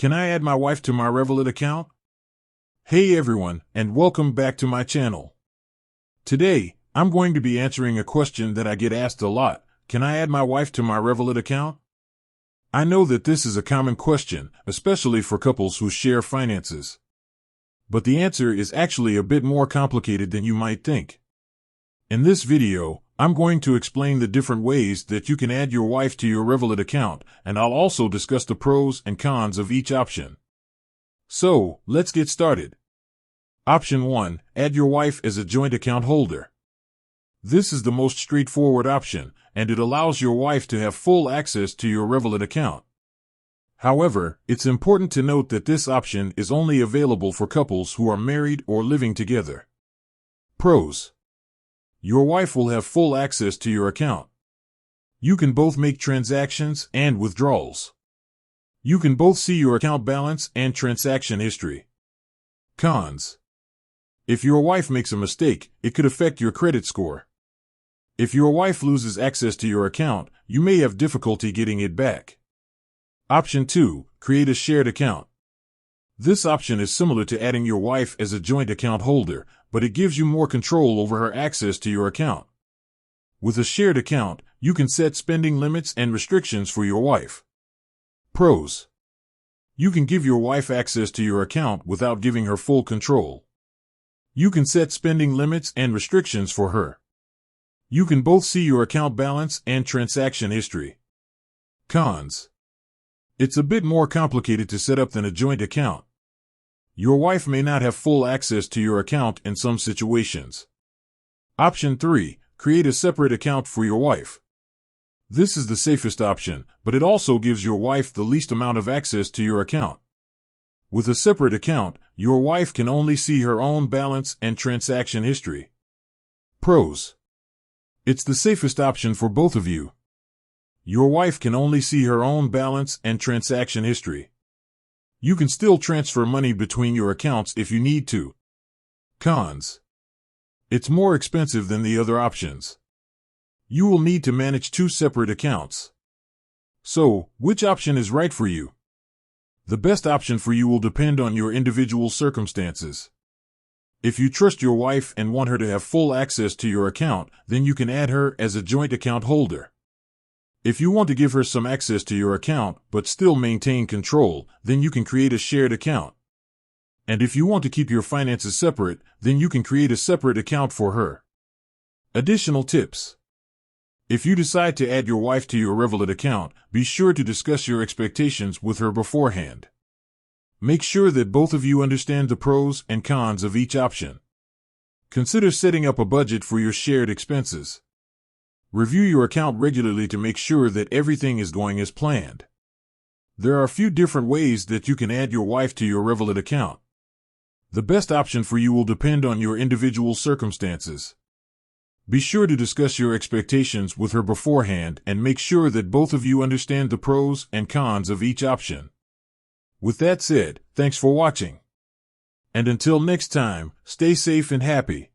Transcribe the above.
Can I add my wife to my Revolut account? Hey everyone, and welcome back to my channel. Today, I'm going to be answering a question that I get asked a lot. Can I add my wife to my Revolut account? I know that this is a common question, especially for couples who share finances. But the answer is actually a bit more complicated than you might think. In this video, I'm going to explain the different ways that you can add your wife to your Revolut account, and I'll also discuss the pros and cons of each option. So, let's get started. Option 1. Add your wife as a joint account holder. This is the most straightforward option, and it allows your wife to have full access to your Revolut account. However, it's important to note that this option is only available for couples who are married or living together. Pros. Your wife will have full access to your account. You can both make transactions and withdrawals. You can both see your account balance and transaction history. Cons. If your wife makes a mistake, it could affect your credit score. If your wife loses access to your account, you may have difficulty getting it back. Option 2. Create a shared account. This option is similar to adding your wife as a joint account holder, but it gives you more control over her access to your account. With a shared account, you can set spending limits and restrictions for your wife. Pros. You can give your wife access to your account without giving her full control. You can set spending limits and restrictions for her. You can both see your account balance and transaction history. Cons. It's a bit more complicated to set up than a joint account. Your wife may not have full access to your account in some situations. Option 3. Create a separate account for your wife. This is the safest option, but it also gives your wife the least amount of access to your account. With a separate account, your wife can only see her own balance and transaction history. Pros. It's the safest option for both of you. Your wife can only see her own balance and transaction history. You can still transfer money between your accounts if you need to. Cons. It's more expensive than the other options. You will need to manage 2 separate accounts. So, which option is right for you? The best option for you will depend on your individual circumstances. If you trust your wife and want her to have full access to your account, then you can add her as a joint account holder. If you want to give her some access to your account but still maintain control, then you can create a shared account. And if you want to keep your finances separate, then you can create a separate account for her. Additional tips. If you decide to add your wife to your Revolut account, be sure to discuss your expectations with her beforehand. Make sure that both of you understand the pros and cons of each option. Consider setting up a budget for your shared expenses. Review your account regularly to make sure that everything is going as planned. There are a few different ways that you can add your wife to your Revolut account. The best option for you will depend on your individual circumstances. Be sure to discuss your expectations with her beforehand and make sure that both of you understand the pros and cons of each option. With that said, thanks for watching. And until next time, stay safe and happy.